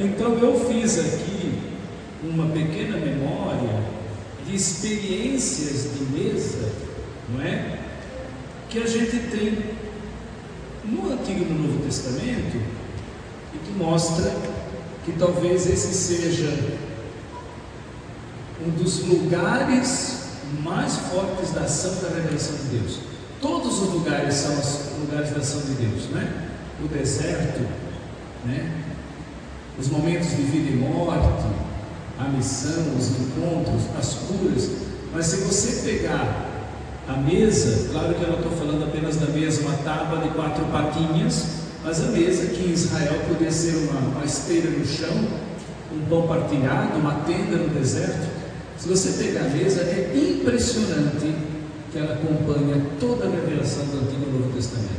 Então eu fiz aqui uma pequena memória de experiências de mesa, não é? Que a gente tem no Antigo e no Novo Testamento, e que mostra que talvez esse seja um dos lugares mais fortes da ação da revelação de Deus. Todos os lugares são os lugares da ação de Deus, né? O deserto, né? Os momentos de vida e morte, a missão, os encontros, as curas. Mas se você pegar a mesa, claro que eu não estou falando apenas da mesa, uma tábua de 4 patinhas, mas a mesa que em Israel podia ser uma esteira no chão, um pão partilhado, uma tenda no deserto. Se você pegar a mesa, é impressionante que ela acompanha toda a revelação do Antigo e Novo Testamento,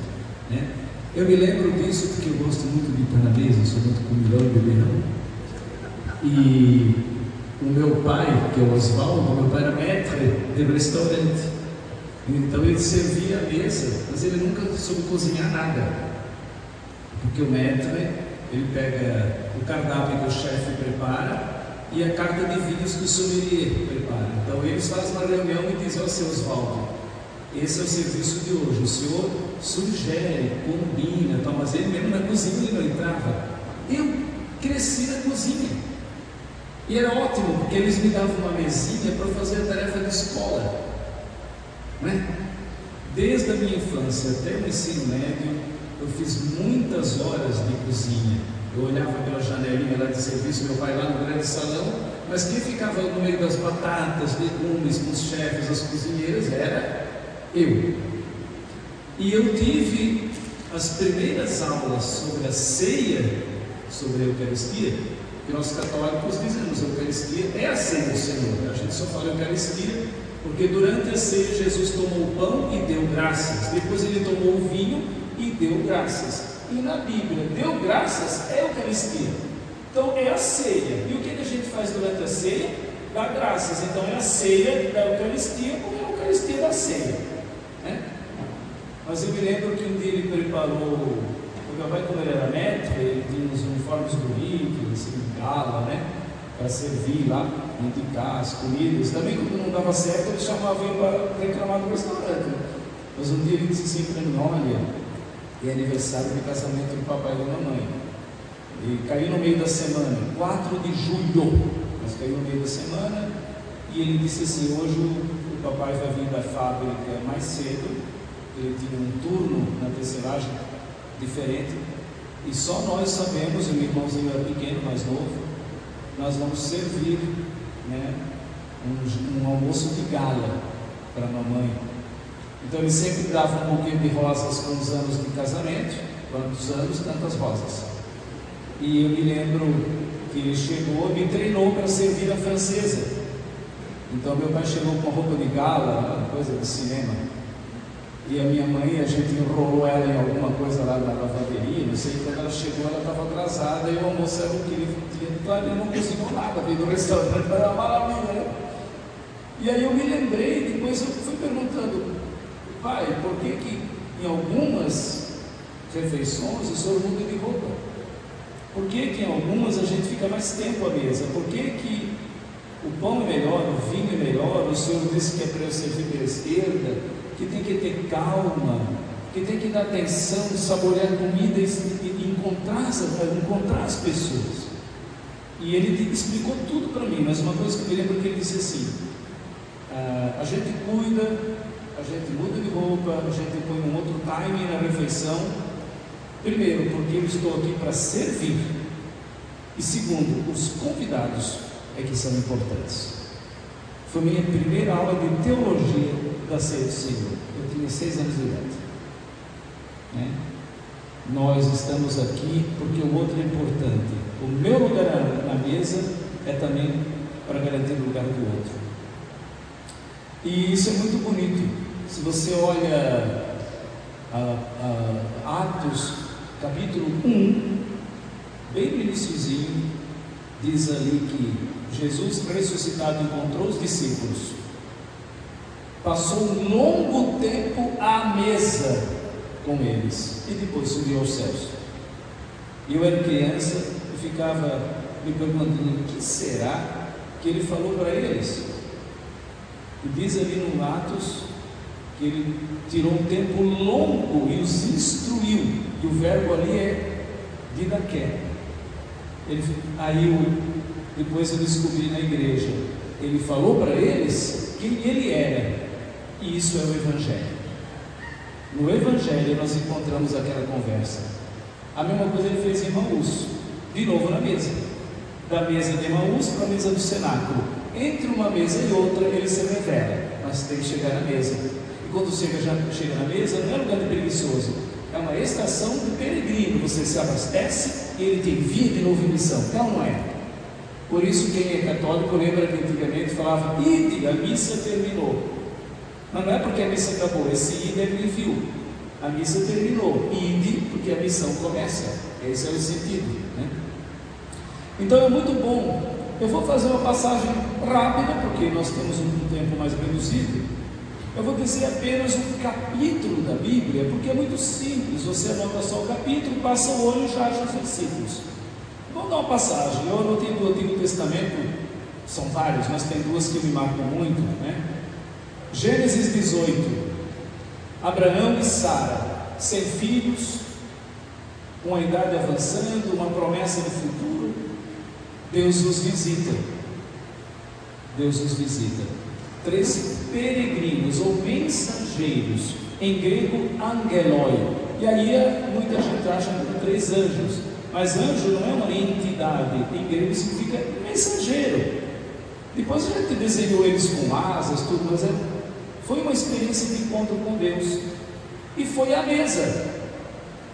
né? Eu me lembro disso porque eu gosto muito de estar na mesa, sou muito comilão e beberrão. E o meu pai, que é o Oswaldo, meu pai era maître de restaurante. Então ele servia a mesa, mas ele nunca soube cozinhar nada. Porque o maître, ele pega o cardápio que o chefe prepara e a carta de vinhos que o sommelier prepara. Então eles fazem uma reunião e dizem ao seu Oswaldo: esse é o serviço de hoje, o senhor sugere, combina, tal, mas ele mesmo na cozinha ele não entrava. Eu cresci na cozinha e era ótimo, porque eles me davam uma mesinha para fazer a tarefa de escola, né? Desde a minha infância até o ensino médio, eu fiz muitas horas de cozinha. Eu olhava pela janelinha lá de serviço, meu pai lá no grande salão, mas quem ficava no meio das batatas, legumes, com os chefes, as cozinheiras, era eu. E eu tive as primeiras aulas sobre a ceia, sobre a Eucaristia, que nós católicos dizemos: a Eucaristia é a ceia do Senhor. A gente só fala Eucaristia porque durante a ceia Jesus tomou o pão e deu graças, depois ele tomou o vinho e deu graças. E na Bíblia, deu graças é a Eucaristia. Então é a ceia. E o que a gente faz durante a ceia? Dá graças. Então é a ceia da Eucaristia como é a Eucaristia da ceia, né? Mas eu me lembro que um dia ele preparou, o meu pai, como ele era médico, ele tinha uns uniformes bonitos, assim, gala, né? Para servir lá, indicar as comidas. Também quando não dava certo, ele chamava ele para reclamar do restaurante. Mas um dia ele disse assim para mim: olha, é aniversário de casamento do papai e da mamãe. E caiu no meio da semana, 4 de julho, mas caiu no meio da semana, e ele disse assim: hoje o papai vai vir da fábrica mais cedo, ele tinha um turno na tecelagem diferente, e só nós sabemos, o meu irmãozinho era pequeno, mais novo, nós vamos servir, né, um almoço de gala para a mamãe. Então ele sempre dava um pouquinho de rosas com os anos de casamento, quantos anos, tantas rosas. E eu me lembro que ele chegou e me treinou para servir a francesa. Então meu pai chegou com uma roupa de gala, uma coisa de cinema, e a minha mãe, a gente enrolou ela em alguma coisa lá na lavanderia, não sei, quando ela chegou ela estava atrasada, e o almoço era o que ele tinha, então ele não cozinhou nada, veio do restaurante, era uma maravilha, né? E aí eu me lembrei, depois eu fui perguntando: pai, por que em algumas refeições o senhor muda de roupa? Por que em algumas a gente fica mais tempo à mesa? Por que o pão é melhor, o vinho é melhor? O senhor disse que é para eu servir pela esquerda, que tem que ter calma, que tem que dar atenção, saborear a comida e encontrar as pessoas. E ele explicou tudo para mim, mas uma coisa que eu me lembro que ele disse assim: a gente cuida, a gente muda de roupa, a gente põe um outro timing na refeição. Primeiro, porque eu estou aqui para servir, e segundo, os convidados é que são importantes. Foi minha primeira aula de teologia da ceia do Senhor. Eu tinha 6 anos de idade, né? Nós estamos aqui porque o outro é importante. O meu lugar na mesa é também para garantir o lugar do outro. E isso é muito bonito. Se você olha Atos capítulo 1, bem no iniciozinho, diz ali que Jesus ressuscitado encontrou os discípulos, passou um longo tempo à mesa com eles e depois subiu aos céus. Eu era criança e ficava me perguntando: o que será que ele falou para eles? E diz ali no Atos que ele tirou um tempo longo e os instruiu, e o verbo ali é didaqué. Depois eu descobri na igreja, ele falou para eles quem ele era, e isso é o Evangelho. No Evangelho nós encontramos aquela conversa. A mesma coisa ele fez em Emaús, de novo na mesa, da mesa de Emaús para a mesa do cenáculo. Entre uma mesa e outra ele se revela, mas tem que chegar na mesa. E quando chega na mesa, não é lugar de preguiçoso, é uma estação de peregrino. Você se abastece e ele te envia de novo em missão. Não é? Por isso quem é católico lembra que antigamente falava: ide, a missa terminou. Mas não é porque a missa acabou, esse ide ele viu. A missa terminou, ide porque a missão começa. Esse é o sentido, né? Então é muito bom. Eu vou fazer uma passagem rápida, porque nós temos um tempo mais reduzido. Eu vou dizer apenas um capítulo da Bíblia, porque é muito simples. Você anota só o capítulo, passa o olho e já acha os versículos. Vamos dar uma passagem. Eu anotei do Antigo Testamento, são vários, mas tem duas que me marcam muito, né? Gênesis 18. Abraão e Sara, sem filhos, com a idade avançando, uma promessa de futuro. Deus os visita. Deus os visita. 3 peregrinos ou mensageiros, em grego angeloi. E aí muita gente acha que 3 anjos, mas anjo não é uma entidade, em grego significa mensageiro. Depois a gente desenhou eles com asas, tudo, mas foi uma experiência de encontro com Deus. E foi à mesa,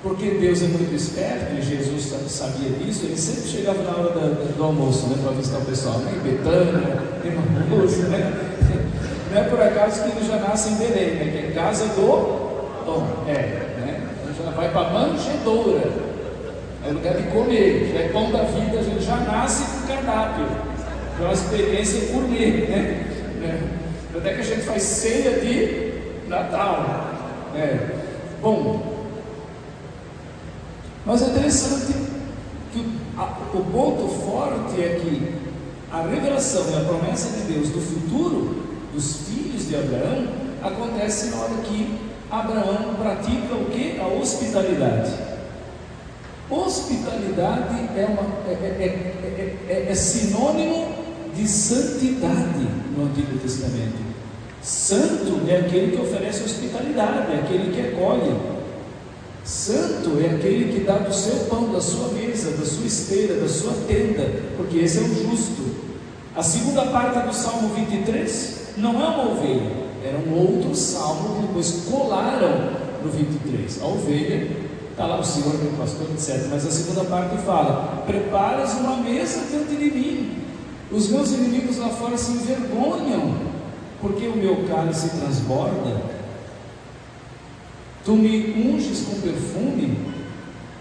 porque Deus é muito esperto, e Jesus sabia disso. Ele sempre chegava na hora do almoço, né, para visitar o pessoal, né, em Betânia, em Emaús, né? Não é por acaso que ele já nasce em Belém, né, que é casa do Dom, né? Já vai para a manjedoura, é lugar de comer, já é pão da vida, a gente já nasce com cardápio, é uma experiência gourmet, né? Até que a gente faz ceia de Natal, Bom, mas é interessante que o ponto forte é que a revelação e a promessa de Deus do futuro dos filhos de Abraão acontece na hora que Abraão pratica o que? A hospitalidade. Hospitalidade é sinônimo de santidade no Antigo Testamento. Santo é aquele que oferece hospitalidade, é aquele que acolhe. Santo é aquele que dá do seu pão, da sua mesa, da sua esteira, da sua tenda, porque esse é o justo. A segunda parte do Salmo 23 não é uma ovelha, era um outro salmo que depois colaram no 23. A ovelha está lá, o Senhor, meu pastor, etc. Mas a segunda parte fala: preparas uma mesa diante de mim, os meus inimigos lá fora se envergonham, porque o meu cálice transborda. Tu me unges com perfume,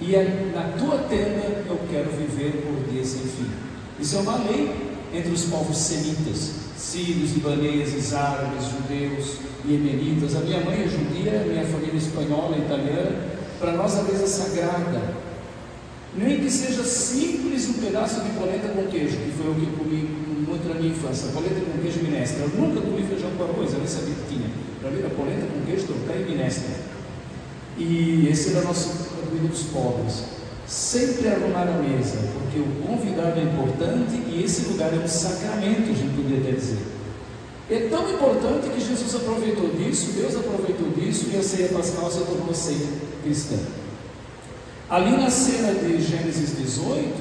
e na tua tenda eu quero viver por dias sem fim. Isso é uma lei entre os povos semitas, sírios, libaneses, árabes, judeus, iemenitas. A minha mãe é judia, minha família é espanhola, italiana. Para nós a mesa sagrada, nem que seja simples um pedaço de polenta com queijo, que foi o que eu comi muito na minha infância, polenta com queijo e minestra. Eu nunca comi feijão com arroz, eu nem sabia que tinha. Para mim era polenta com queijo, torta e minestra. E esse era o nosso comida dos pobres. Sempre arrumar a mesa, porque o convidado é importante e esse lugar é um sacramento, a gente poderia até dizer. É tão importante que Jesus aproveitou disso, Deus aproveitou disso, e a ceia pascal se tornou ceia cristã. Ali na cena de Gênesis 18,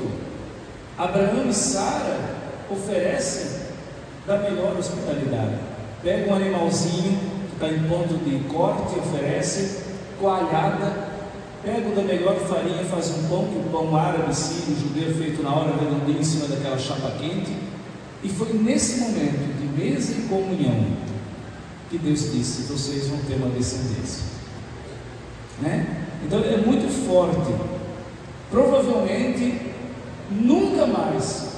Abraão e Sara oferecem da melhor hospitalidade. Pega um animalzinho que está em ponto de corte, oferece coalhada, pega da melhor farinha, faz um pão, que o pão árabe, sírio, judeu, feito na hora, redondinho em cima daquela chapa quente. E foi nesse momento de mesa e comunhão que Deus disse: vocês vão ter uma descendência, né? Então é muito forte. Provavelmente nunca mais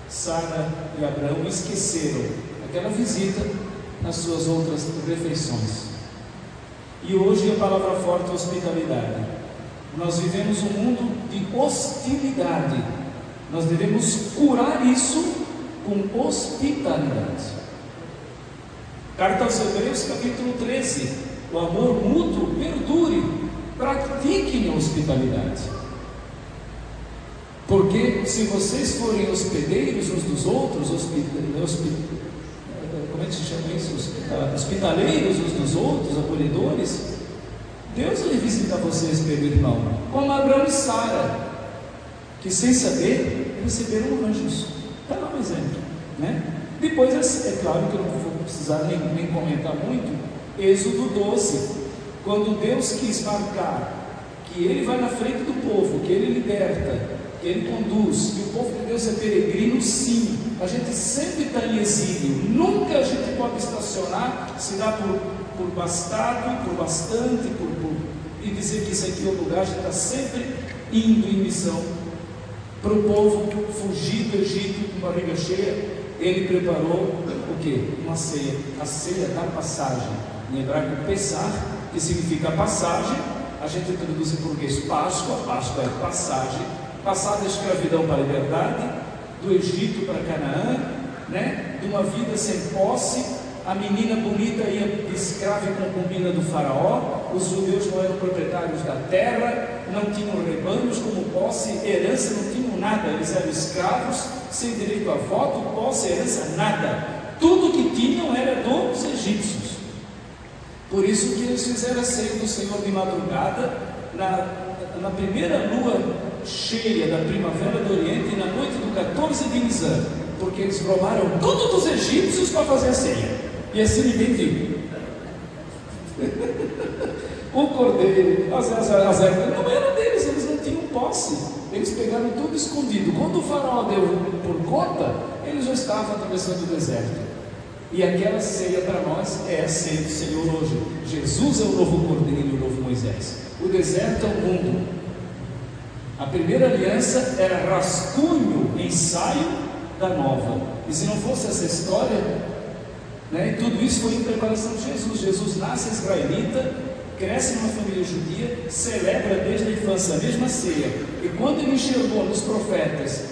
Sara e Abraão esqueceram aquela visita nas suas outras refeições. E hoje a palavra forte é hospitalidade. Nós vivemos um mundo de hostilidade Nós devemos curar isso com hospitalidade. Carta aos Hebreus, capítulo 13: o amor mútuo perdure, pratiquem a hospitalidade. Porque se vocês forem hospedeiros uns dos outros, como é que se chama isso? Hospitaleiros uns dos outros, acolhedores, Deus vai visitar vocês, meu irmão, como Abraão e Sara, que sem saber receberam anjos. Está lá um exemplo, né? Depois é claro que eu não vou precisar nem comentar muito. Êxodo 12, quando Deus quis marcar que Ele vai na frente do povo, que Ele liberta, que Ele conduz, que o povo de Deus é peregrino, sim. A gente sempre está em exílio, nunca a gente pode estacionar, se dá por bastado, por bastante, e dizer que isso aqui é o lugar. A gente está sempre indo em missão. Para o povo fugir do Egito com barriga cheia, Ele preparou o quê? Uma ceia, a ceia da passagem, em hebraico Pesach, que significa passagem. A gente traduz em português Páscoa. Páscoa é passagem, passar da escravidão para a liberdade, do Egito para Canaã, né? De uma vida sem posse. A menina bonita ia de escrava e concubina do faraó. Os judeus não eram proprietários da terra, não tinham rebanhos como posse, herança, não tinham nada. Eles eram escravos, sem direito a voto, posse, herança, nada. Tudo que tinham era dos egípcios. Por isso que eles fizeram a ceia do Senhor de madrugada, na primeira lua cheia da primavera do Oriente, e na noite do 14 de Nisan, porque eles roubaram tudo dos egípcios para fazer a ceia, e assim ninguém viu. O cordeiro, as ervas não eram deles, eles não tinham posse, eles pegaram tudo escondido. Quando o faraó deu por conta, eles já estavam atravessando o deserto. E aquela ceia para nós é a ceia do Senhor hoje. Jesus é o novo cordeiro e o novo Moisés. O deserto é o mundo. A primeira aliança era rascunho, ensaio da nova. E se não fosse essa história, né, tudo isso foi em preparação de Jesus. Jesus nasce israelita, cresce numa família judia, celebra desde a infância a mesma ceia. E quando ele enxergou nos profetas,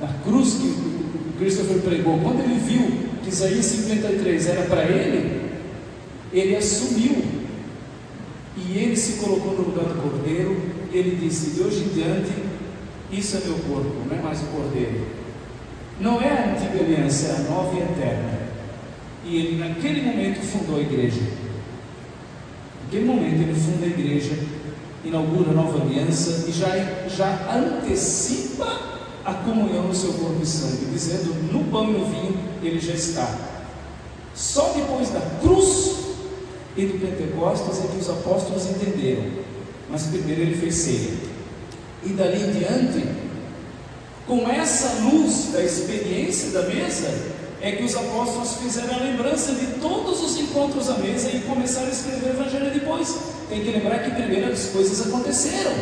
na cruz que o Christopher pregou, quando ele viu que Isaías 53 era para ele assumiu, e ele se colocou no lugar do cordeiro. Ele disse: de hoje em diante, isso é meu corpo, não é mais o cordeiro. Não é a antiga aliança, é a nova e eterna. E ele naquele momento fundou a igreja. Naquele momento ele funda a igreja, inaugura a nova aliança e já antecipa a comunhão no seu corpo e sangue, dizendo: no pão e no vinho ele já está. Só depois da cruz e do Pentecostes é que os apóstolos entenderam, mas primeiro ele fez ceia. E dali em diante, com essa luz da experiência da mesa, é que os apóstolos fizeram a lembrança de todos os encontros à mesa e começaram a escrever o evangelho depois. Tem que lembrar que primeiro as coisas aconteceram,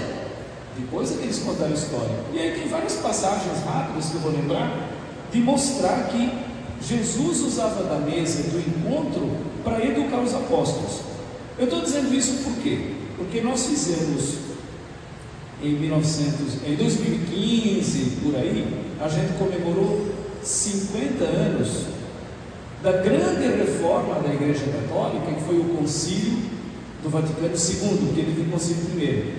depois é que eles contaram a história. E aí tem várias passagens rápidas que eu vou lembrar, de mostrar que Jesus usava da mesa do encontro para educar os apóstolos. Eu estou dizendo isso por quê? Porque nós fizemos em 2015, por aí, a gente comemorou 50 anos da grande reforma da Igreja Católica, que foi o Concílio do Vaticano II, que ele foi o Concílio I.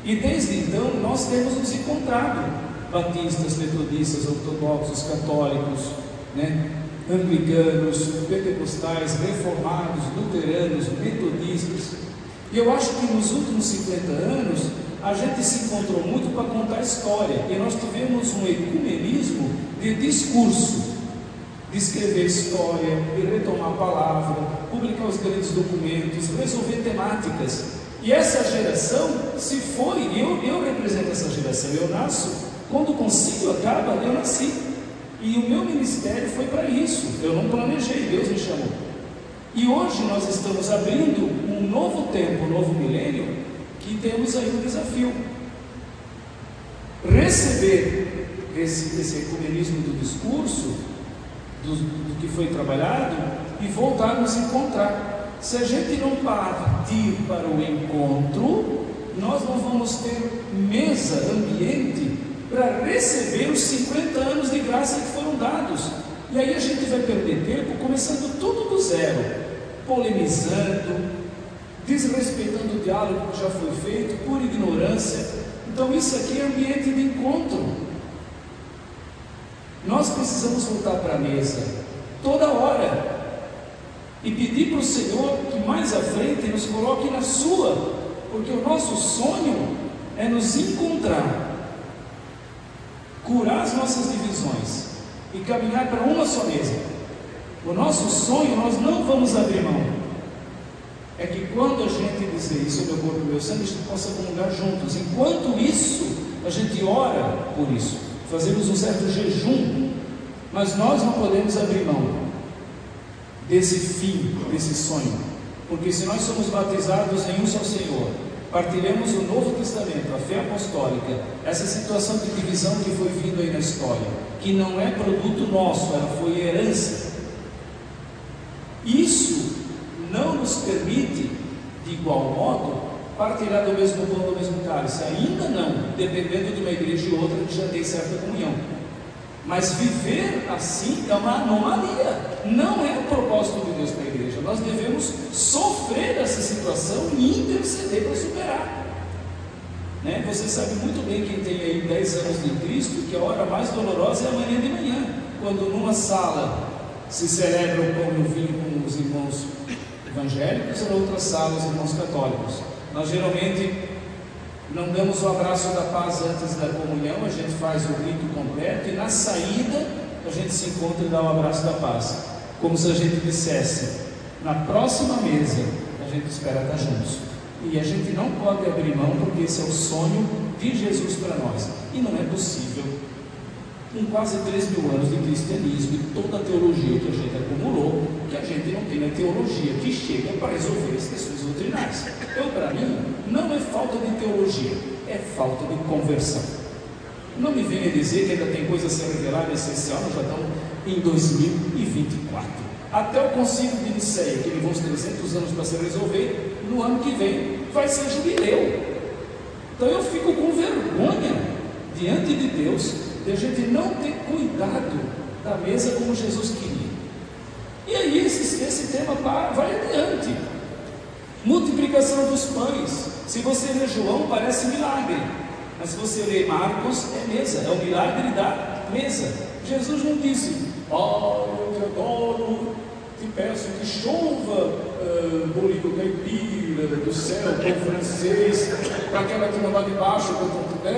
E desde então nós temos nos encontrado, batistas, metodistas, ortodoxos, católicos, né, anglicanos, pentecostais, reformados, luteranos, metodistas. E eu acho que nos últimos 50 anos a gente se encontrou muito para contar a história, e nós tivemos um ecumenismo de discurso, de escrever história, de retomar a palavra, publicar os grandes documentos, resolver temáticas. E essa geração se foi, eu represento essa geração. Eu nasço, quando o concílio acaba, eu nasci, e o meu ministério foi para isso. Eu não planejei, Deus me chamou. E hoje nós estamos abrindo um novo tempo, um novo milênio, que temos aí um desafio: receber esse ecumenismo do discurso, do que foi trabalhado, e voltar a nos encontrar. Se a gente não partir para o encontro, nós não vamos ter mesa, ambiente para receber os 50 anos de graça que foram dados. E aí a gente vai perder tempo começando tudo do zero, polemizando, desrespeitando o diálogo que já foi feito, por ignorância. Então isso aqui é ambiente de encontro. Nós precisamos voltar para a mesa toda hora e pedir para o Senhor que mais à frente nos coloque na sua, porque o nosso sonho é nos encontrar, curar as nossas divisões e caminhar para uma só mesa. O nosso sonho, nós não vamos abrir mão, é que quando a gente dizer isso, meu corpo e meu sangue, a gente possa comungar juntos. Enquanto isso, a gente ora por isso, fazemos um certo jejum, mas nós não podemos abrir mão desse fim, desse sonho, porque se nós somos batizados em um só Senhor, partilhamos o Novo Testamento, a fé apostólica, essa situação de divisão que foi vindo aí na história, que não é produto nosso, ela foi herança. Isso não nos permite, de igual modo, partilhar do mesmo pão, do mesmo cálice, ainda não, dependendo de uma igreja e outra que já tem certa comunhão. Mas viver assim é uma anomalia, não é o propósito de Deus para a igreja. Nós devemos sofrer essa situação e interceder para superar, né? Você sabe muito bem, quem tem aí 10 anos de Cristo, que a hora mais dolorosa é amanhã de manhã, quando numa sala se celebra o pão e o vinho com os irmãos evangélicos, e na outra sala os irmãos católicos. Nós geralmente não damos o abraço da paz antes da comunhão, a gente faz o rito completo e na saída a gente se encontra e dá o abraço da paz, como se a gente dissesse: na próxima mesa a gente espera estar juntos. E a gente não pode abrir mão, porque esse é o sonho de Jesus para nós, e não é possível, com quase 3.000 anos de cristianismo e toda a teologia que a gente acumulou, que a gente não tem a teologia que chega para resolver as questões doutrinárias. Então, para mim, não é falta de teologia, é falta de conversão. Não me venha dizer que ainda tem coisa a ser revelada essencial, nós já estamos em 2024. Até o concílio de Nicéia, que levou uns 300 anos para se resolver, no ano que vem vai ser jubileu. Então eu fico com vergonha diante de Deus de a gente não ter cuidado da mesa como Jesus queria. E aí esse tema vai adiante. Multiplicação dos pães. Se você lê João, parece milagre, mas se você lê Marcos, é mesa, é o milagre da mesa. Jesus não disse: eu te adoro, te peço que chova bolinho caipira do céu, pão francês, para aquela turma lá de baixo,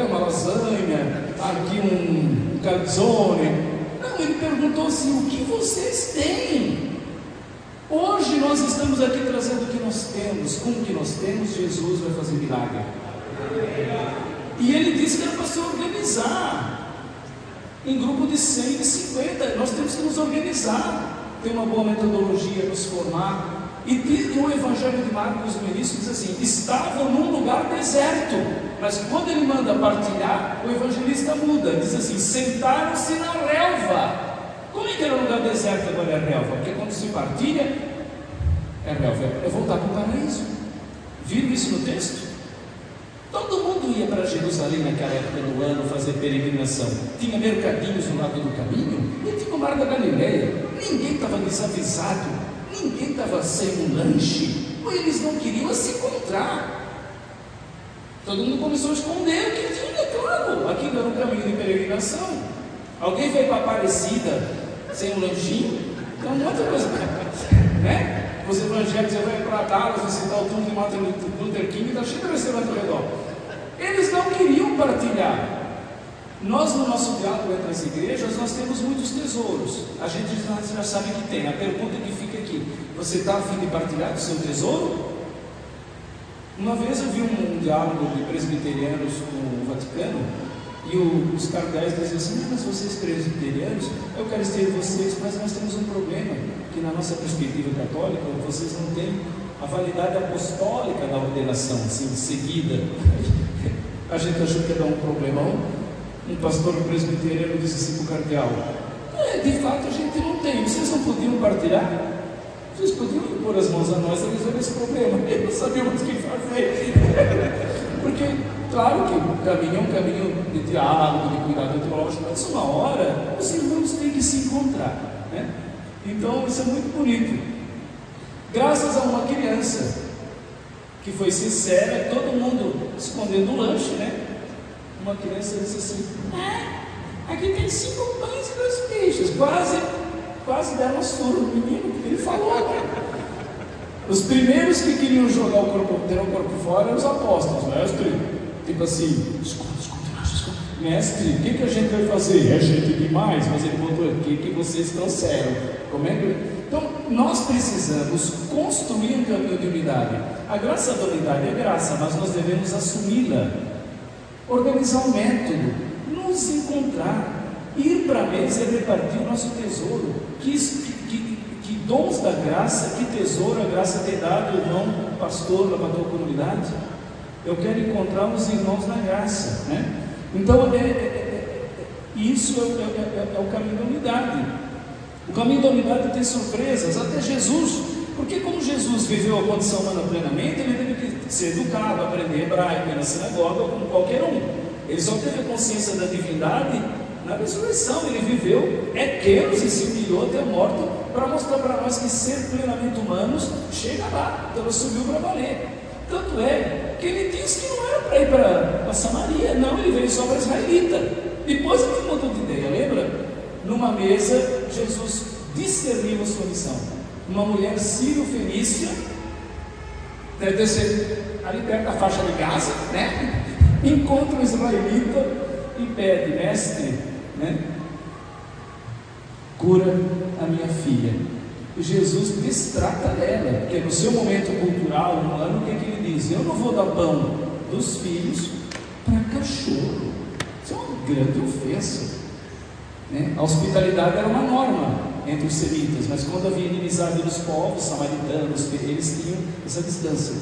uma lasanha, aqui um calzone. Não, ele perguntou assim: o que vocês têm? Hoje nós estamos aqui trazendo o que nós temos. Com o que nós temos, Jesus vai fazer milagre. E ele disse que era para se organizar em grupo de 100, de 50. Nós temos que nos organizar, ter uma boa metodologia, nos formar. E o Evangelho de Marcos no início diz assim: estavam num lugar deserto. Mas quando ele manda partilhar, o evangelista muda, diz assim: sentaram-se na relva. Como é que era um lugar deserto, agora é relva? Porque quando se partilha, é relva, é voltar para o paraíso. Viram isso no texto? Todo mundo ia para Jerusalém naquela época do ano fazer peregrinação. Tinha mercadinhos no lado do caminho e tinha o mar da Galileia. Ninguém estava desavisado, ninguém estava sem um lanche, ou eles não queriam se encontrar. Todo mundo começou a esconder o que tinha, claro. Aquilo era um caminho de peregrinação. Alguém veio para Aparecida sem um lanchinho? Então, outra coisa, né? Os evangélicos, você vai para Dallas visitar o túmulo de Martin Luther King, está cheio de restaurante ao redor. Eles não queriam partilhar. Nós, no nosso diálogo entre as igrejas, nós temos muitos tesouros. A gente já sabe que tem. A pergunta que fica aqui: você está a fim de partilhar do seu tesouro? Uma vez eu vi um diálogo de presbiterianos com o Vaticano, e os cardeais diziam assim: mas vocês presbiterianos, eu quero ter vocês, mas nós temos um problema, que na nossa perspectiva católica, vocês não têm a validade apostólica da ordenação, assim, seguida. A gente achou que ia dar um problemão. Um pastor presbiteriano disse assim para o cardeal: de fato a gente não tem, vocês não podiam partilhar? Vocês podiam pôr as mãos a nós e resolver esse problema. Eu não sabia mais o que fazer. Porque Claro que o caminho é um caminho de diálogo, de cuidado teológico, mas uma hora os irmãos têm que se encontrar, né? Então isso é muito bonito. Graças a uma criança que foi sincera, todo mundo escondendo o lanche, né? Uma criança disse assim: aqui tem 5 pães e 2 peixes. Quase deram um surdo no menino, porque ele falou, né? Os primeiros que queriam jogar ter o corpo fora eram os apóstolos. Mestre, tipo assim, esconde, mestre, o que a gente vai fazer? É gente demais, mas ele botou aqui que vocês trouxeram. Como é que... Então, nós precisamos construir um caminho de unidade. A graça da unidade é graça, mas nós devemos assumi-la, organizar um método, nos encontrar, ir para a mesa e repartir o nosso tesouro. Que dons da graça, que tesouro a graça tem dado, irmão, pastor, da tua comunidade. Eu quero encontrar os irmãos na graça, né? Então, isso é o caminho da unidade. O caminho da unidade tem surpresas, até Jesus, porque como Jesus viveu a condição humana plenamente, ele teve que ser educado, aprender hebraico na sinagoga, como qualquer um. Ele só teve a consciência da divindade na ressurreição. Ele viveu equeros e se humilhou até a morte, para mostrar para nós que ser plenamente humanos chega lá. Então ele subiu para valer. Tanto é que ele disse que não era para ir para Samaria, não, ele veio só para Israelita. Depois ele mudou de ideia, lembra? Numa mesa, Jesus discerniu a sua missão. Uma mulher sírio-fenícia, deve ser ali perto da faixa de Gaza, né? Encontra um israelita e pede: mestre, né? Cura a minha filha. E Jesus destrata dela, porque no seu momento cultural humano, o que ele diz? Eu não vou dar pão dos filhos para cachorro. Isso é uma grande ofensa, né? A hospitalidade era uma norma entre os semitas, mas quando havia inimizade dos povos samaritanos, eles tinham essa distância.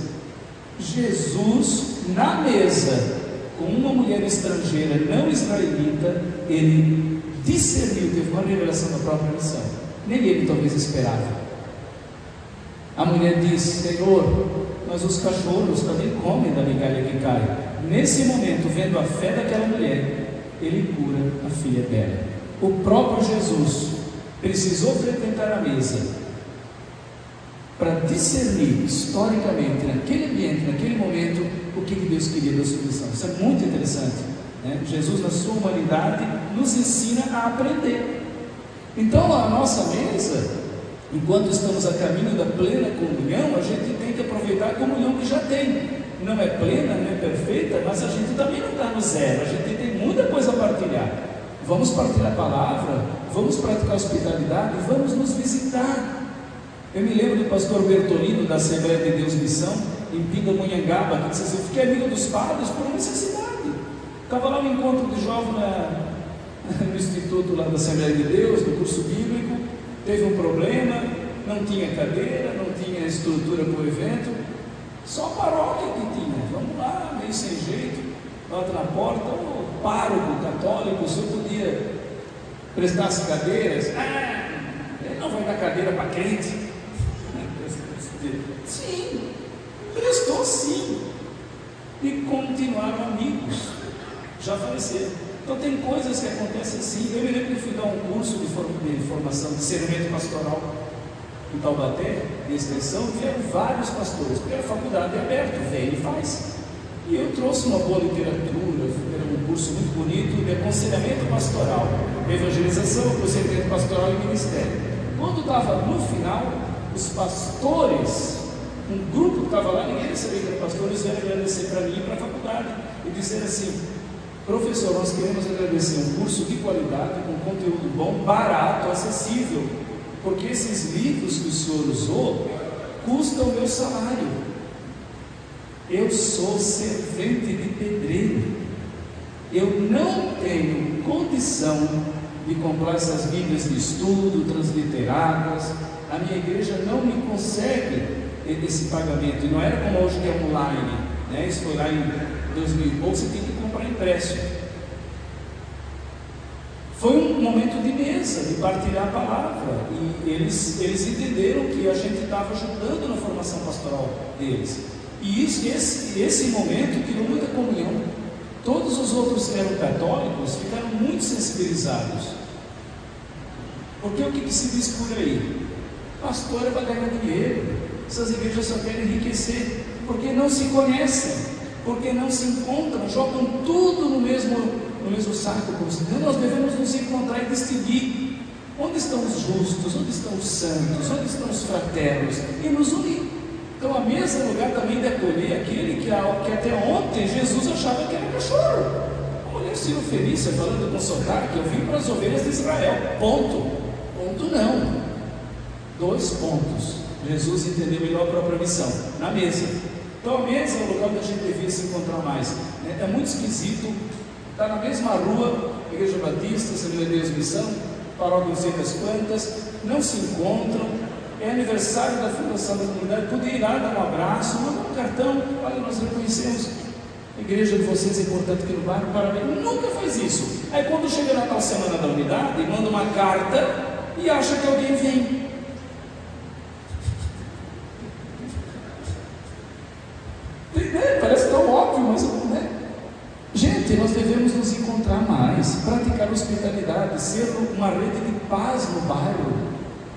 Jesus, na mesa, com uma mulher estrangeira, não israelita, ele discerniu, teve uma revelação da própria missão. Nem ele talvez esperava. A mulher disse: Senhor, mas os cachorros também comem da migalha que cai. Nesse momento, vendo a fé daquela mulher, ele cura a filha dela. O próprio Jesus precisou frequentar a mesa para discernir historicamente, naquele ambiente, naquele momento, o que Deus queria da sua missão. Isso é muito interessante, né? Jesus, na sua humanidade, nos ensina a aprender. Então, a nossa mesa, enquanto estamos a caminho da plena comunhão, a gente tem que aproveitar a comunhão que já tem. Não é plena, não é perfeita, mas a gente também não está no zero, a gente tem muita coisa a partilhar. Vamos partilhar a palavra, vamos praticar a hospitalidade, vamos nos visitar. Eu me lembro do pastor Bertolino, da Assembleia de Deus Missão, em Pindamonhangaba, que disse assim: eu fiquei amigo dos padres por necessidade. Estava lá no encontro de jovem no instituto lá da Assembleia de Deus, no curso bíblico, teve um problema, não tinha cadeira, não tinha estrutura para o evento, só a paróquia que tinha. Vamos lá, meio sem jeito, bate na porta, o pároco católico, se eu podia prestar as cadeiras. Ele não vai dar cadeira para crente. Sim, prestou sim, e continuaram amigos, já faleceram. Então tem coisas que acontecem assim. Eu me lembro que fui dar um curso de formação de discernimento pastoral em Taubaté, de extensão, vieram vários pastores, porque a faculdade é aberta, vem e faz. E eu trouxe uma boa literatura, era um curso muito bonito de aconselhamento pastoral, evangelização, aconselhamento pastoral e ministério. Quando estava no final, os pastores, um grupo que estava lá, ninguém sabia que era pastor, eles vieram agradecer para mim e para a faculdade, e dizer assim: professor, nós queremos agradecer um curso de qualidade, com conteúdo bom, barato, acessível, porque esses livros que o senhor usou custam o meu salário. Eu sou servente de pedreiro, eu não tenho condição de comprar essas bíblias de estudo, transliteradas, a minha igreja não me consegue esse pagamento, e não era como hoje que é online, né? Isso foi lá em 2000 e pouco, você tem que comprar impresso. Foi um momento de mesa, de partilhar a palavra, e eles entenderam que a gente estava ajudando na formação pastoral deles, e esse momento criou muita comunhão. Todos os outros que eram católicos ficaram muito sensibilizados. Porque o que se diz por aí? Pastor é para ganhar dinheiro, essas igrejas só querem enriquecer, porque não se conhecem, porque não se encontram, jogam tudo no mesmo saco. Então nós devemos nos encontrar e distinguir onde estão os justos, onde estão os santos, onde estão os fraternos, e nos unir. Então a mesa é lugar também de acolher aquele que até ontem Jesus achava que era cachorro. A mulher Cirofelícia falando com sotaque: eu vim para as ovelhas de Israel, ponto não, 2 pontos. Jesus entendeu melhor a própria missão, na mesa. Então a mesa é o lugar onde a gente devia se encontrar mais. É muito esquisito estar na mesma rua, Igreja Batista, Assembleia de Deus Missão, paróquia não sei das quantas, não se encontram. É aniversário da fundação da comunidade, podia ir lá dar um abraço, mandar um cartão: olha, nós reconhecemos a igreja de vocês, é importante aqui no bairro, parabéns. Nunca faz isso. Aí quando chega na tal semana da unidade, manda uma carta e acha que alguém vem. Parece tão óbvio, mas né? Gente, nós devemos nos encontrar mais, praticar hospitalidade, ser uma rede de paz no bairro,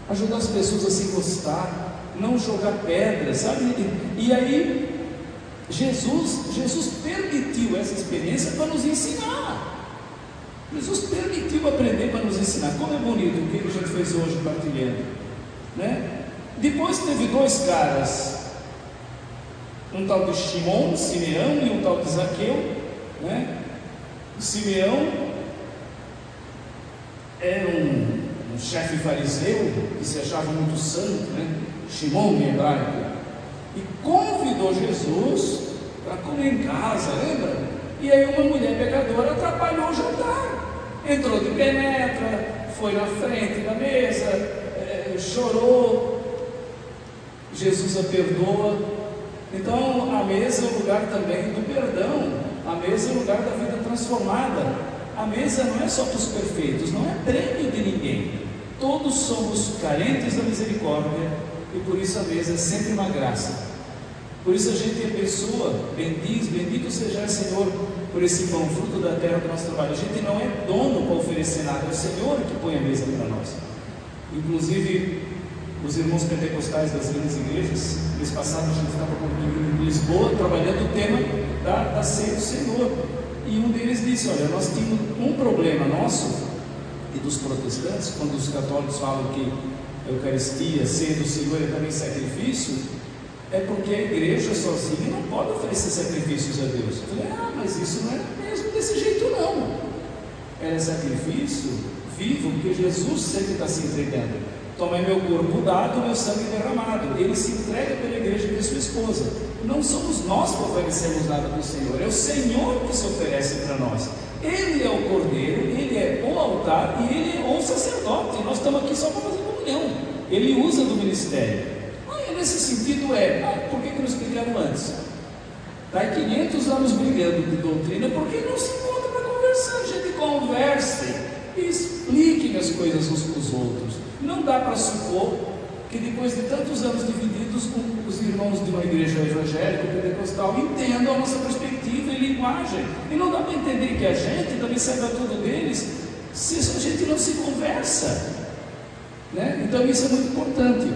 ajudar as pessoas a se gostar, não jogar pedras, sabe? E aí Jesus permitiu essa experiência para nos ensinar. Jesus permitiu aprender para nos ensinar. Como é bonito o que a gente fez hoje partilhando, né? Depois teve 2 caras, um tal de Simeão e um tal de Zaqueu, né? O Simeão era um chefe fariseu que se achava muito santo, né? Shimon em hebraico, e convidou Jesus para comer em casa, lembra? E aí uma mulher pecadora atrapalhou o jantar, entrou de penetra, foi na frente da mesa, chorou. Jesus a perdoa. Então a mesa é o lugar também do perdão, a mesa é o lugar da vida transformada. A mesa não é só para os perfeitos, não é prêmio de ninguém. Todos somos carentes da misericórdia, e por isso a mesa é sempre uma graça. Por isso a gente abençoa, bendiz, bendito seja, Senhor, por esse pão, fruto da terra do nosso trabalho. A gente não é dono para oferecer nada, é o Senhor que põe a mesa para nós. Inclusive, os irmãos pentecostais das grandes igrejas, mês passado a gente estava em Lisboa, trabalhando o tema da ceia do Senhor. E um deles disse: olha, nós tínhamos um problema nosso e dos protestantes, quando os católicos falam que a Eucaristia, a ceia do Senhor é também sacrifício, é porque a igreja sozinha não pode oferecer sacrifícios a Deus. Eu falei: mas isso não é mesmo desse jeito não. É sacrifício vivo, porque Jesus sempre está se entregando. Tomai meu corpo dado, meu sangue derramado. Ele se entrega pela igreja de sua esposa. Não somos nós que oferecemos nada para o Senhor, é o Senhor que se oferece para nós. Ele é o cordeiro, ele é o altar e ele é o sacerdote. Nós estamos aqui só para fazer comunhão. Ele usa do ministério. Nesse sentido por que não explicaram antes? Está 500 anos brigando de doutrina, porque não se encontra para conversar. A gente converse e expliquem as coisas uns para os outros. Não dá para supor que depois de tantos anos divididos, os irmãos de uma igreja evangélica, pentecostal, entendam a nossa perspectiva e linguagem. E não dá para entender que a gente também saiba tudo deles, se a gente não se conversa, né? Então isso é muito importante.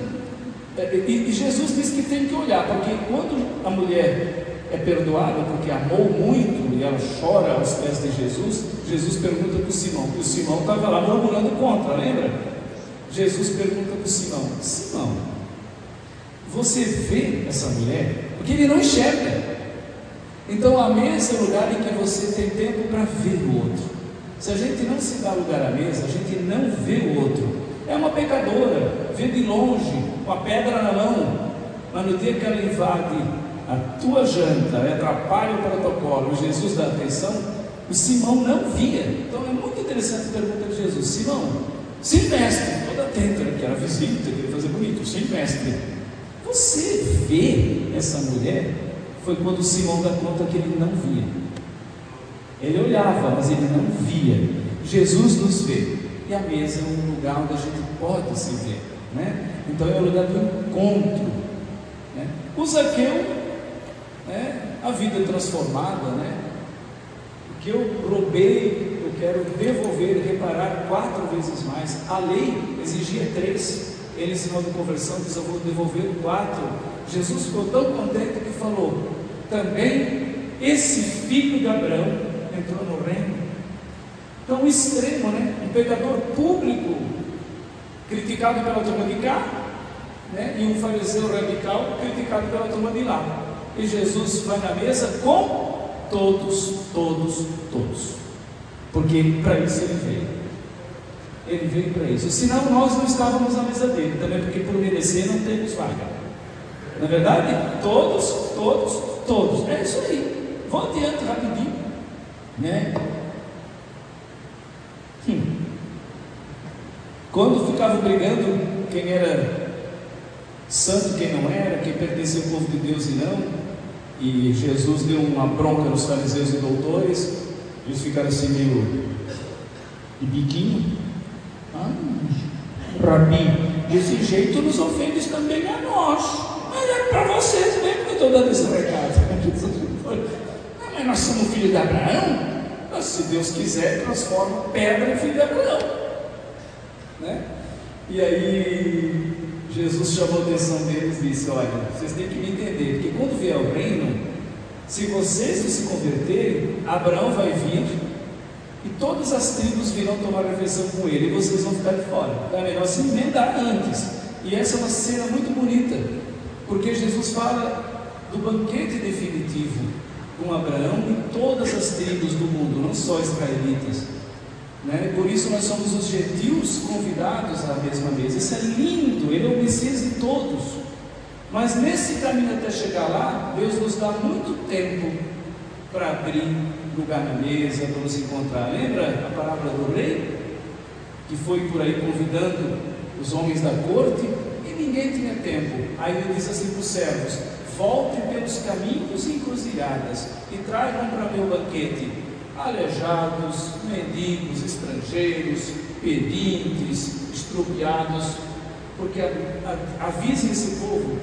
E Jesus diz que tem que olhar, porque quando a mulher é perdoada porque amou muito e ela chora aos pés de Jesus, Jesus pergunta para o Simão, porque o Simão estava lá murmurando contra, lembra? Jesus pergunta para o Simão: Simão, você vê essa mulher? Porque ele não enxerga. Então a mesa é o lugar em que você tem tempo para ver o outro. Se a gente não se dá lugar à mesa, a gente não vê o outro. É uma pecadora, vê de longe, com a pedra na mão, mas no dia que ela invade a tua janta, atrapalha o protocolo, e Jesus dá atenção, o Simão não via. Então é muito interessante a pergunta de Jesus: Simão, sim, mestre, toda atenta, que era visita, queria fazer bonito, sim, mestre, você vê essa mulher? Foi quando Simão dá conta que ele não via. Ele olhava, mas ele não via. Jesus nos vê. E a mesa é um lugar onde a gente pode se ver, né? Então é o lugar do encontro, né? O Zaqueu, né? A vida transformada, né? que eu roubei, eu quero devolver e reparar 4 vezes mais. A lei exigia 3. Ele, em sinal de conversão, diz: eu vou devolver 4. Jesus ficou tão contente que falou: também esse filho de Abraão entrou no reino. Então, o extremo, né? Um pecador público, criticado pela turma de cá, né? E um fariseu radical, criticado pela turma de lá. E Jesus vai na mesa com todos, porque para isso ele veio. Ele veio para isso, senão nós não estávamos na mesa dele, também porque por merecer não temos vaga. Na verdade, todos, é isso aí. Vou adiante rapidinho, né? Quando ficavam brigando quem era santo, quem não era, quem pertencia ao povo de Deus e não, e Jesus deu uma bronca nos fariseus e doutores, eles ficaram assim meio de biquinho. Rabi, desse jeito nos ofendes também a nós. Mas é para vocês mesmo que eu estou dando esse recado. Mas nós somos filhos de Abraão. Mas se Deus quiser, transforma pedra em filho de Abraão, né? E aí Jesus chamou a atenção deles e disse: olha, vocês têm que me entender, porque quando vier o reino, se vocês não se converterem, Abraão vai vir e todas as tribos virão tomar refeição com ele, e vocês vão ficar de fora. Então é melhor se emendar antes. E essa é uma cena muito bonita, porque Jesus fala do banquete definitivo com Abraão e todas as tribos do mundo, não só israelitas, né? Por isso nós somos os gentios convidados à mesma mesa. Isso é lindo, ele é o Messias de todos. Mas nesse caminho até chegar lá, Deus nos dá muito tempo para abrir lugar na mesa, para nos encontrar. Lembra a palavra do rei, que foi por aí convidando os homens da corte, e ninguém tinha tempo. Aí ele disse assim para os servos: voltem pelos caminhos e encruzilhadas e tragam para meu banquete aleijados, mendigos, estrangeiros, pedintes, estrupiados, porque avisem esse povo: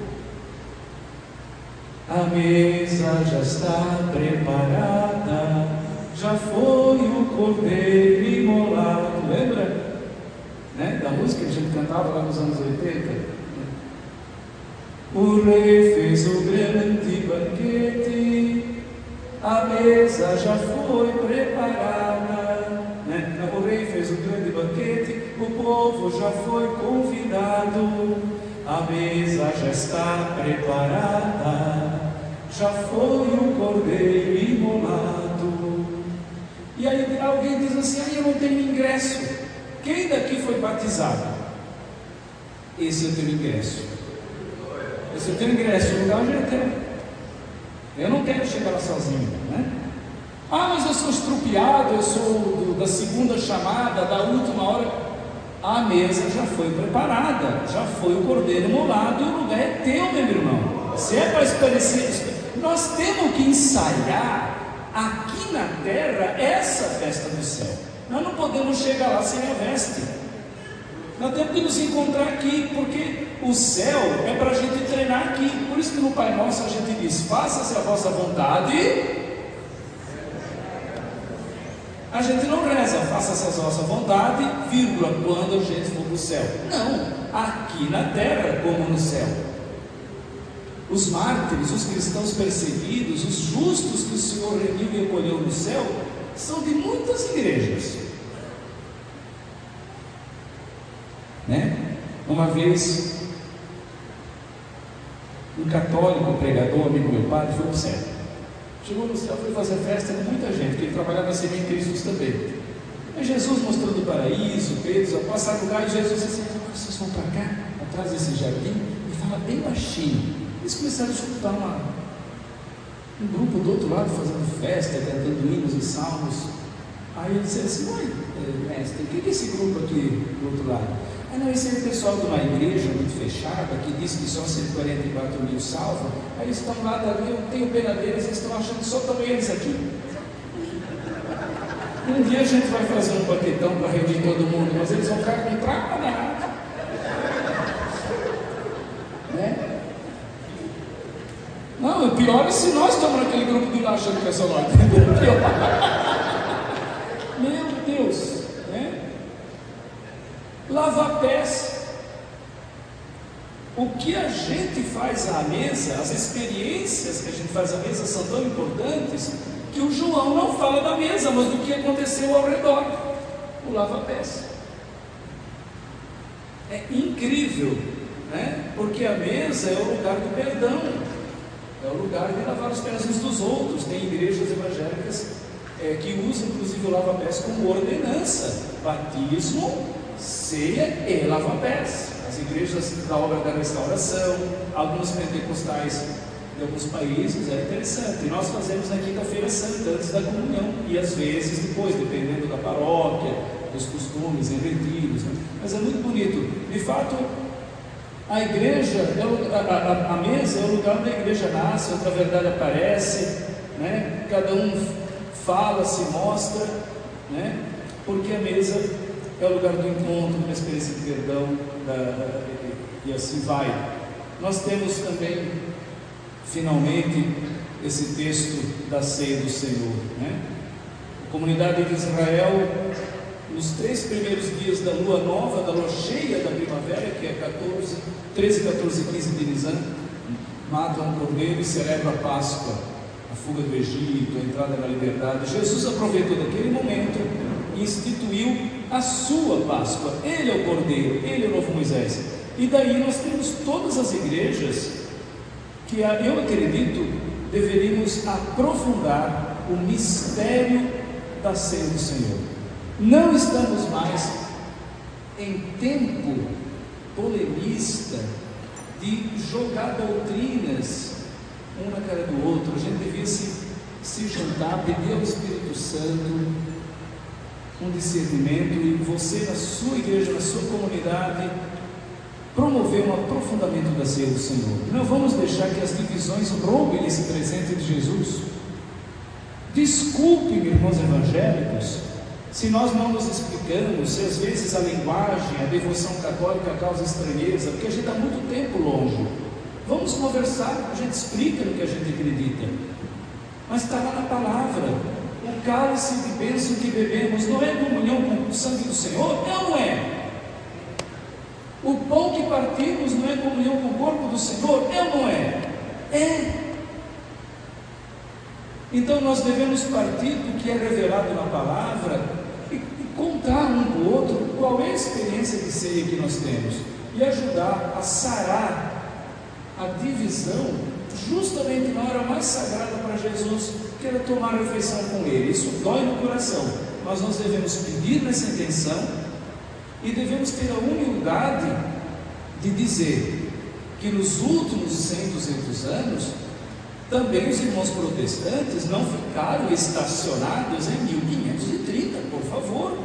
a mesa já está preparada, já foi o cordeiro imolado. Lembra, né, da música que a gente cantava lá nos anos 80? O rei fez o grande banquete, a mesa já foi preparada, né? O rei fez o grande banquete, o povo já foi convidado, a mesa já está preparada, já foi o cordeiro imolado. E aí alguém diz assim: eu não tenho ingresso. Quem daqui foi batizado? Esse é o teu ingresso. Esse é o teu ingresso, o lugar onde eu quero. Eu não quero chegar lá sozinho, né? Mas eu sou estrupiado, eu sou da segunda chamada, da última hora. A mesa já foi preparada, já foi o cordeiro molado, e o lugar é teu, meu irmão. Se é para esclarecer, nós temos que ensaiar aqui na terra essa festa do céu. Nós não podemos chegar lá sem a veste. Nós temos que nos encontrar aqui, porque o céu é para a gente treinar aqui. Por isso que no Pai Nosso a gente diz: faça-se a vossa vontade. A gente não reza: faça-se a vossa vontade, vírgula, quando a gente for para o céu. Não, aqui na terra como no céu. Os mártires, os cristãos perseguidos, os justos que o Senhor remiu e acolheu no céu, são de muitas igrejas, né? Uma vez, um católico pregador, amigo meu padre, foi para o céu. Chegou no céu, foi fazer festa com muita gente, porque ele trabalhava assim em Cristo também. Aí Jesus mostrando o paraíso, Pedro, passaram lugar, e Jesus disse assim: vocês vão para cá, atrás desse jardim, e fala bem baixinho. Eles começaram a escutar um grupo do outro lado fazendo festa, cantando hinos e salmos. Aí ele disse assim: oi, mestre, o que é esse grupo aqui do outro lado? Não, esse é o pessoal de uma igreja muito fechada, que diz que só 144 mil salvam. Aí eles estão lá, eu tenho pena deles, eles estão achando que só estão eles aqui. Um dia a gente vai fazer um banquetão para reunir todo mundo, mas eles vão ficar com trago na rádio, né? Não, o pior é se nós estamos naquele grupo de lá achando que é só nós. Pior. lavar pés. O que a gente faz à mesa, as experiências que a gente faz à mesa são tão importantes que o João não fala da mesa, mas do que aconteceu ao redor, o lava-pés. É incrível, né? Porque a mesa é o lugar do perdão, é o lugar de lavar os pés uns dos outros. Tem igrejas evangélicas que usam inclusive o lava-pés como ordenança: batismo, ceia e lava-pés. As igrejas da obra da restauração, alguns pentecostais de alguns países, é interessante. E nós fazemos na quinta-feira santa, antes da comunhão, e às vezes depois, dependendo da paróquia, dos costumes, em retiros, né? Mas é muito bonito. De fato, a igreja, a mesa é o lugar onde a igreja nasce, onde a verdade aparece, né? Cada um fala, se mostra, né? Porque a mesa é o lugar do encontro, da experiência de perdão, e assim vai. Nós temos também, finalmente, esse texto da ceia do Senhor, né? A comunidade de Israel, nos 3 primeiros dias da lua nova, da lua cheia da primavera, que é 13, 14 e 15 de Nisan, matam um cordeiro e celebram a Páscoa, a fuga do Egito, a entrada na liberdade. Jesus aproveitou daquele momento e instituiu a sua Páscoa. Ele é o Cordeiro, ele é o novo Moisés. E daí nós temos todas as igrejas que, eu acredito, deveríamos aprofundar o mistério da ceia do Senhor. Não estamos mais em tempo polemista de jogar doutrinas um na cara do outro. A gente devia se juntar, pedir ao Espírito Santo um discernimento, e você na sua igreja, na sua comunidade, promover um aprofundamento da ceia do Senhor. Não vamos deixar que as divisões roubem esse presente de Jesus. Desculpe-me, irmãos evangélicos, se nós não nos explicamos, se às vezes a linguagem, a devoção católica causa estranheza, porque a gente está muito tempo longe. Vamos conversar, a gente explica no que a gente acredita, mas está lá na palavra. O cálice de bênção que bebemos não é comunhão com o sangue do Senhor? É ou não é? O pão que partimos não é comunhão com o corpo do Senhor? É ou não é? É. Então nós devemos partir do que é revelado na palavra e contar um com o outro qual é a experiência de ceia que nós temos, e ajudar a sarar a divisão justamente na hora mais sagrada para Jesus, que era tomar a refeição com Ele. Isso dói no coração, mas nós devemos pedir nessa intenção e devemos ter a humildade de dizer que nos últimos 100, 200 anos, também os irmãos protestantes não ficaram estacionados em 1530, por favor.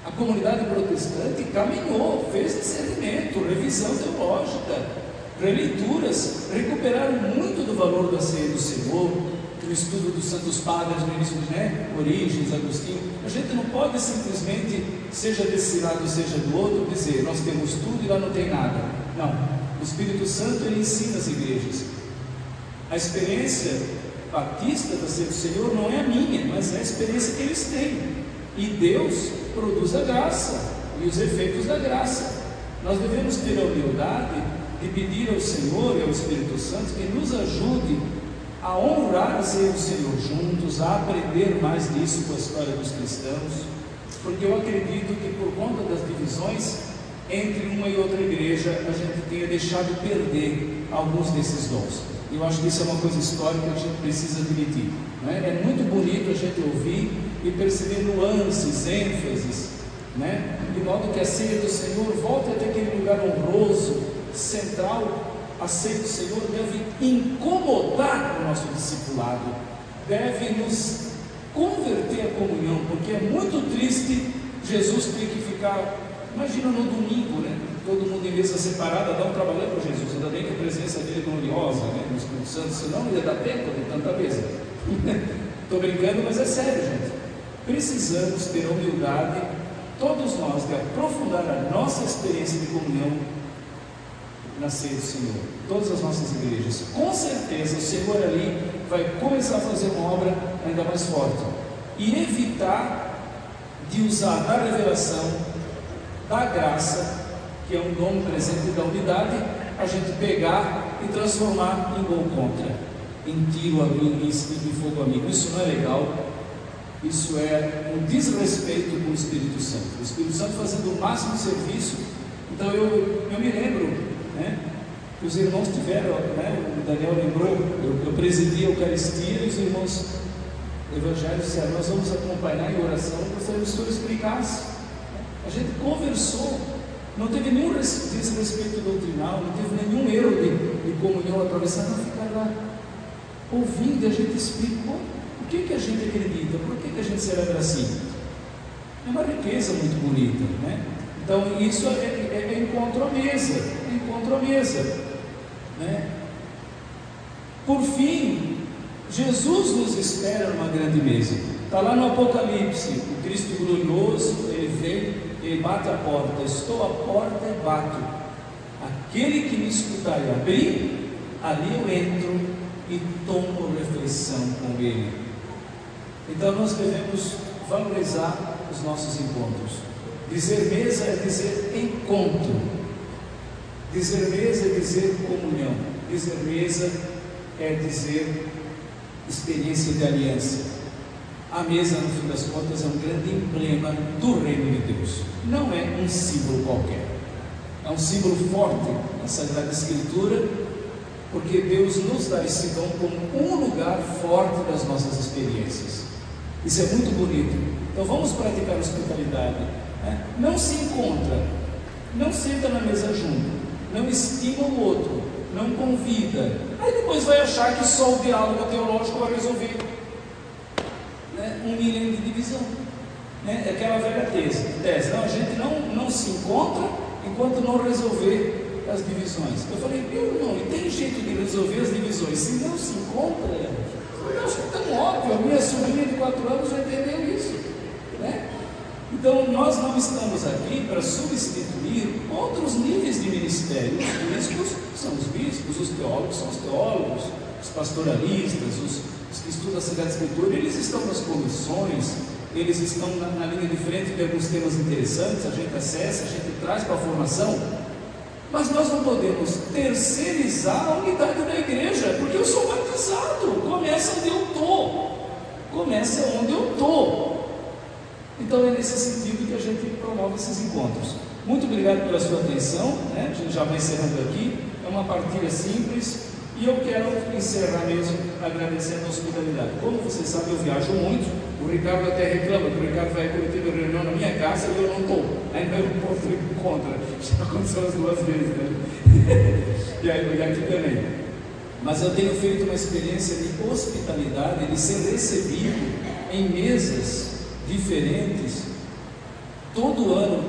A comunidade protestante caminhou, fez discernimento, revisão teológica, releituras, recuperaram muito do valor da ceia do Senhor, do estudo dos santos padres no início, né? Orígenes, Agostinho. A gente não pode simplesmente, seja desse lado, seja do outro, dizer nós temos tudo e lá não tem nada. Não, o Espírito Santo ele ensina as igrejas. A experiência batista da ceia do Senhor não é a minha, mas é a experiência que eles têm, e Deus produz a graça e os efeitos da graça. Nós devemos ter a humildade de pedir ao Senhor e ao Espírito Santo que nos ajude a honrar a ceia do Senhor juntos, a aprender mais disso com a história dos cristãos, porque eu acredito que por conta das divisões entre uma e outra igreja, a gente tenha deixado perder alguns desses dons. Eu acho que isso é uma coisa histórica que a gente precisa admitir, não é? É muito bonito a gente ouvir e perceber nuances, ênfases, né? De modo que a ceia do Senhor volte até aquele lugar honroso, central. A ceia do Senhor deve incomodar o nosso discipulado, deve nos converter à comunhão, porque é muito triste Jesus ter que ficar, imagina no domingo, né? Todo mundo em mesa separada, dá um trabalho para Jesus, ainda bem que a presença dele é gloriosa, né? No Espírito Santo, senão ia dar tempo de tanta mesa. Estou brincando, mas é sério, gente. Precisamos ter a humildade, todos nós, de aprofundar a nossa experiência de comunhão na ceia do Senhor, todas as nossas igrejas. Com certeza o Senhor ali vai começar a fazer uma obra ainda mais forte, e evitar de usar na revelação da graça, que é um dom presente da unidade, a gente pegar e transformar em gol contra, em tiro amigo, em fogo amigo. Isso não é legal. Isso é um desrespeito com o Espírito Santo. O Espírito Santo fazendo o máximo serviço. Então eu me lembro, né, que os irmãos tiveram, né, o Daniel lembrou, eu presidi a Eucaristia e os irmãos evangélicos disseram: nós vamos acompanhar em oração. Eu gostaria que o senhor explicasse. A gente conversou, não teve nenhum desrespeito doutrinal, não teve nenhum erro de comunhão atravessada, não ficar lá ouvindo. E a gente explicou o que a gente acredita, por que a gente celebra assim. É uma riqueza muito bonita, né? Então isso é encontro à mesa, encontro à mesa, né? Por fim, Jesus nos espera numa grande mesa. Está lá no Apocalipse, o Cristo glorioso, ele vem, ele bate a porta. Estou à porta e bato. Aquele que me escutar e abrir, ali eu entro e tomo refeição com ele. Então nós devemos valorizar os nossos encontros. Dizer mesa é dizer encontro. Dizer mesa é dizer comunhão. Dizer mesa é dizer experiência de aliança. A mesa, no fim das contas, é um grande emblema do reino de Deus. Não é um símbolo qualquer. É um símbolo forte na Sagrada Escritura, porque Deus nos dá esse dom como um lugar forte das nossas experiências. Isso é muito bonito. Então vamos praticar hospitalidade, né? Não se encontra, não senta na mesa junto, não estima o outro, não convida. Aí depois vai achar que só o diálogo teológico vai resolver, né, um milhão de divisão, né? Aquela velha tese. Não, a gente não se encontra enquanto não resolver as divisões. Eu falei: meu irmão, e tem jeito de resolver as divisões se não se encontra? Eu acho que é tão óbvio. A minha sobrinha de 4 anos já entendeu isso, né? Então nós não estamos aqui para substituir outros níveis de ministério. Os bispos são os bispos, os teólogos são os teólogos, os pastoralistas, os que estudam a Sagrada Escritura, eles estão nas comissões, eles estão na linha de frente de alguns temas interessantes, a gente acessa, a gente traz para a formação, mas nós não podemos terceirizar a unidade da igreja, porque eu sou batizado, começa onde eu estou. Então é nesse sentido que a gente promove esses encontros. Muito obrigado pela sua atenção, né? A gente já vai encerrando aqui, é uma partilha simples. E eu quero encerrar mesmo agradecendo a hospitalidade. Como vocês sabem, eu viajo muito. O Ricardo até reclama que o Ricardo vai ter uma reunião na minha casa e eu não estou. Aí eu não posso ir contra. Já aconteceu as 2 vezes, né? E aqui também. Mas eu tenho feito uma experiência de hospitalidade, de ser recebido em mesas diferentes todo ano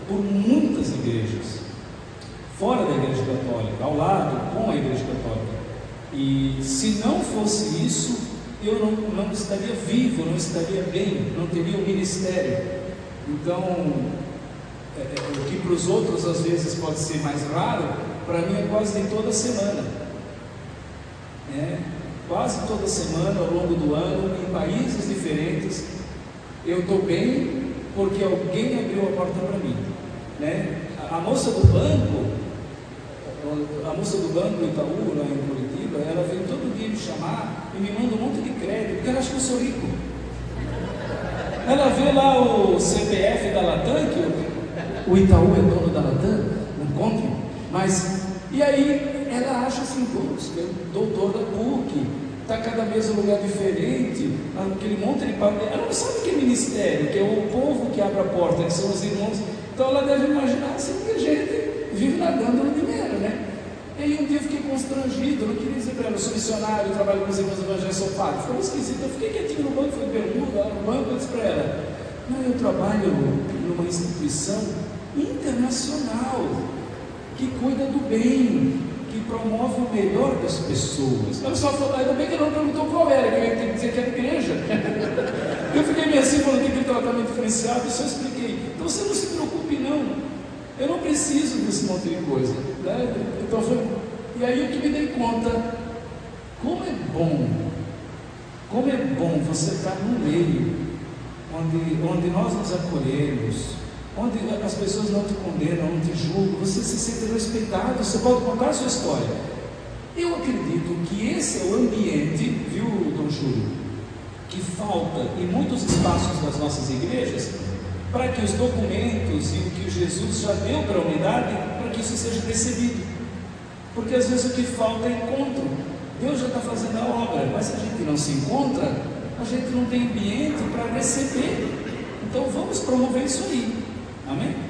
por muitas igrejas, fora da Igreja Católica, ao lado com a Igreja Católica. E se não fosse isso, eu não estaria vivo, não estaria bem, não teria um ministério. Então, o que para os outros às vezes pode ser mais raro, para mim é quase de toda semana. Quase toda semana, ao longo do ano, em países diferentes, eu estou bem porque alguém abriu a porta para mim, né? A moça do banco do Itaú, lá em Curitiba, ela vem todo dia me chamar e me manda um monte de crédito, porque ela acha que eu sou rico. Ela vê lá o CPF da Latam, que o Itaú é dono da Latam, não conte, mas, e aí ela acha assim: putz, é doutor da PUC, está cada vez em um lugar diferente, aquele monte de papel. Ela não sabe o que é ministério, que é o povo que abre a porta, que são os irmãos. Então ela deve imaginar assim que a gente vive nadando no dinheiro, né? E aí um dia eu fiquei constrangido, eu não queria dizer para ela: eu sou missionário, eu trabalho com os irmãos evangélicos, sou padre. Ficou esquisito, eu fiquei quietinho no banco, fui bermuda, lá no banco, eu disse para ela: não, eu trabalho numa instituição internacional que cuida do bem, que promove o melhor das pessoas. Ela só falou: ainda bem que não perguntou qual era, que eu ia ter que dizer que era igreja. Eu fiquei meio assim, quando tem aquele tratamento diferenciado, só expliquei. Então você não se preocupe não, eu não preciso desse monte de coisa, né? Então e aí eu que me dei conta, como é bom você estar no meio, onde nós nos acolhemos, onde as pessoas não te condenam, não te julgam, você se sente respeitado, você pode contar a sua história. Eu acredito que esse é o ambiente, viu, Dom Júlio, que falta em muitos espaços das nossas igrejas, para que os documentos e o que Jesus já deu para a humanidade, para que isso seja recebido. Porque às vezes o que falta é encontro. Deus já está fazendo a obra, mas se a gente não se encontra, a gente não tem ambiente para receber. Então vamos promover isso aí. Amém?